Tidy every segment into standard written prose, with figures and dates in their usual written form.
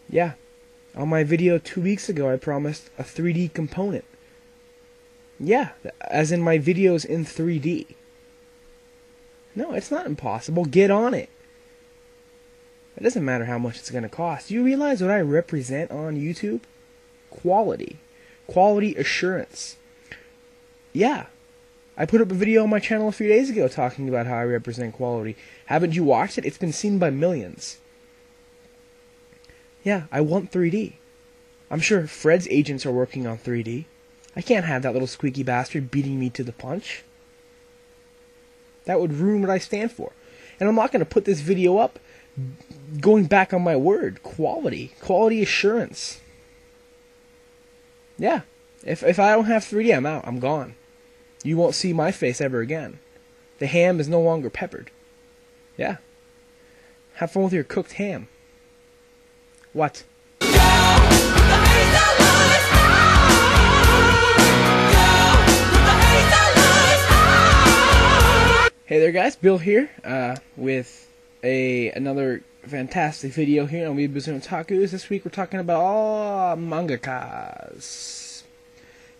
Yeah, on my video 2 weeks ago, I promised a 3D component. Yeah, as in my videos in 3D. No, it's not impossible. Get on it. It doesn't matter how much it's going to cost. Do you realize what I represent on YouTube? Quality. Quality assurance. Yeah. I put up a video on my channel a few days ago talking about how I represent quality. Haven't you watched it? It's been seen by millions. Yeah, I want 3D. I'm sure Fred's agents are working on 3D. I can't have that little squeaky bastard beating me to the punch. That would ruin what I stand for. And I'm not going to put this video up going back on my word. Quality. Quality assurance. Yeah. If I don't have 3D, I'm out. I'm gone. You won't see my face ever again. The ham is no longer peppered. Yeah. Have fun with your cooked ham. What? Hey there guys, Bill here, with another fantastic video here on Weebus and Otakus. This week we're talking about manga-kas.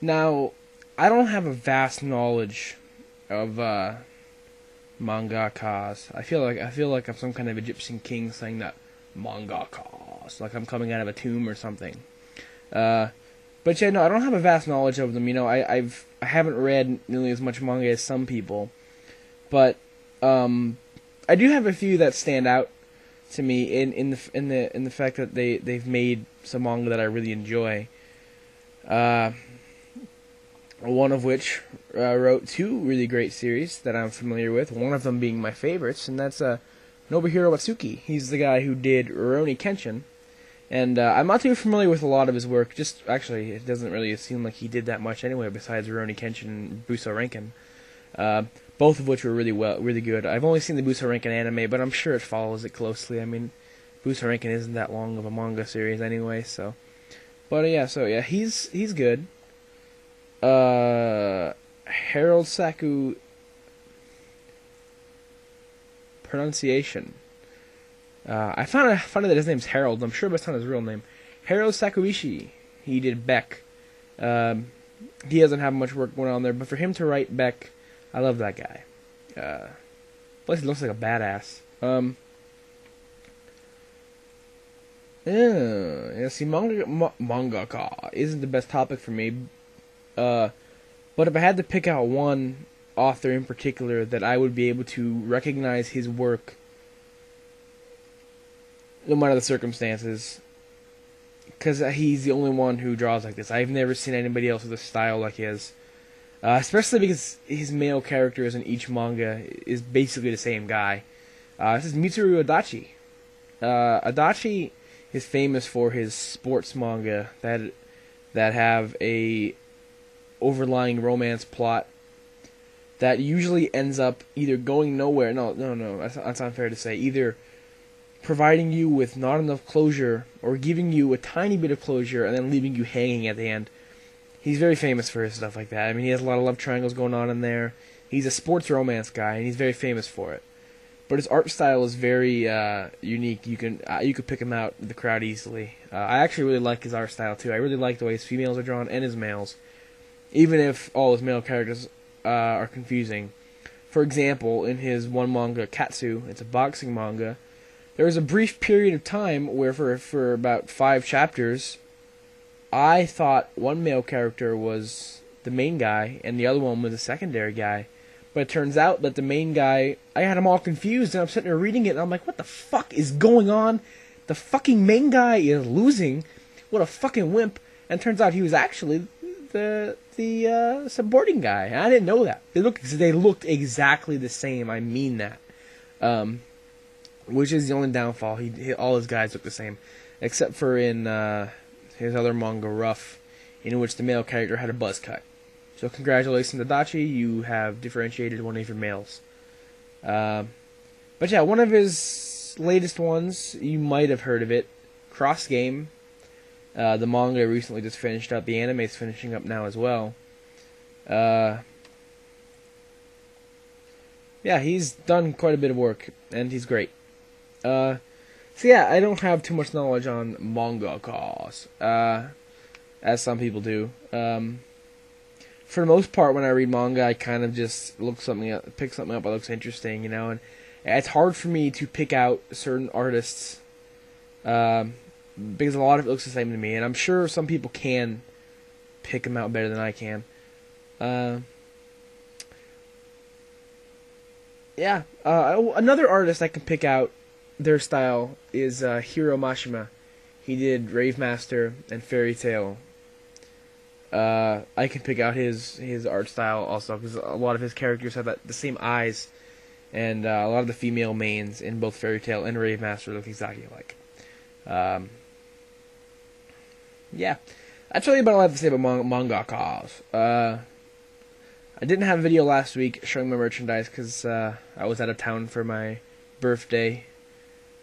Now, I don't have a vast knowledge of manga-kas. I feel like I'm some kind of Egyptian king saying that manga-kas, like I'm coming out of a tomb or something. But yeah, no, I don't have a vast knowledge of them. You know, I haven't read nearly as much manga as some people. But I do have a few that stand out to me in the fact that they've made some manga that I really enjoy. One of which wrote two really great series that I'm familiar with. One of them being my favorites, and that's Nobuhiro Watsuki. He's the guy who did Rurouni Kenshin, and I'm not too familiar with a lot of his work. Just actually, it doesn't really seem like he did that much anyway. Besides Rurouni Kenshin and Buso Rankin. Both of which were really good. I've only seen the Buso Rankin anime, but I'm sure it follows it closely. I mean, Buso Rankin isn't that long of a manga series anyway, so. But yeah, he's good. Harold Saku pronunciation. I found it funny that his name's Harold. I'm sure that's not his real name. Harold Sakuishi. He did Beck. He doesn't have much work going on there, but for him to write Beck, I love that guy. Plus, he looks like a badass. Yeah, see, manga ka isn't the best topic for me. But if I had to pick out one author in particular that I would be able to recognize his work, no matter the circumstances, because he's the only one who draws like this. I've never seen anybody else with a style like his. Especially because his male characters in each manga is basically the same guy. This is Mitsuru Adachi. Adachi is famous for his sports manga that have a overlying romance plot that usually ends up either going nowhere. No, that's unfair to say. Either providing you with not enough closure or giving you a tiny bit of closure and then leaving you hanging at the end. He's very famous for his stuff like that. I mean, he has a lot of love triangles going on in there. He's a sports romance guy, and he's very famous for it. But his art style is very unique. You could pick him out in the crowd easily. I actually really like his art style too. I really like the way his females are drawn and his males, even if all his male characters are confusing. For example, in his one manga, Katsu, it's a boxing manga. There was a brief period of time where for about 5 chapters, I thought one male character was the main guy and the other one was a secondary guy. But it turns out that the main guy, I had him all confused, and I'm sitting there reading it and I'm like, what the fuck is going on? The fucking main guy is losing. What a fucking wimp. And it turns out he was actually the supporting guy. And I didn't know that. They looked exactly the same. I mean that. Which is the only downfall. All his guys look the same. Except for in his other manga, Rough, in which the male character had a buzz cut. So congratulations, Adachi, you have differentiated one of your males. But yeah, one of his latest ones, you might have heard of it, Cross Game. The manga recently just finished up, the anime is finishing up now as well. Yeah, he's done quite a bit of work, and he's great. So yeah, I don't have too much knowledge on manga-kas, as some people do. For the most part, when I read manga, I kind of just pick something up that looks interesting, and it's hard for me to pick out certain artists, because a lot of it looks the same to me, and I'm sure some people can pick them out better than I can. Yeah, another artist I can pick out their style is Hiro Mashima. He did Rave Master and Fairy Tail. I can pick out his art style also, because a lot of his characters have the same eyes, and a lot of the female mains in both Fairy Tail and Rave Master look exactly alike. Yeah, that's really about all I have to say about manga-kas. I didn't have a video last week showing my merchandise because I was out of town for my birthday,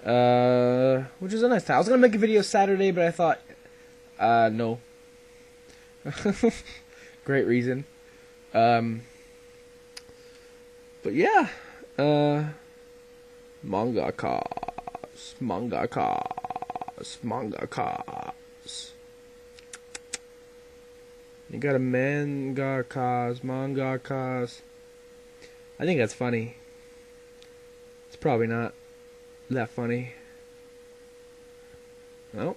which was a nice time. I was going to make a video Saturday, but I thought, no. Great reason. But yeah, manga-kas. You got a manga-kas. I think that's funny. It's probably not that funny. No.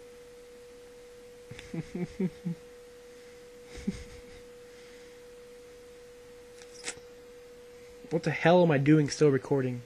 What the hell am I doing still recording?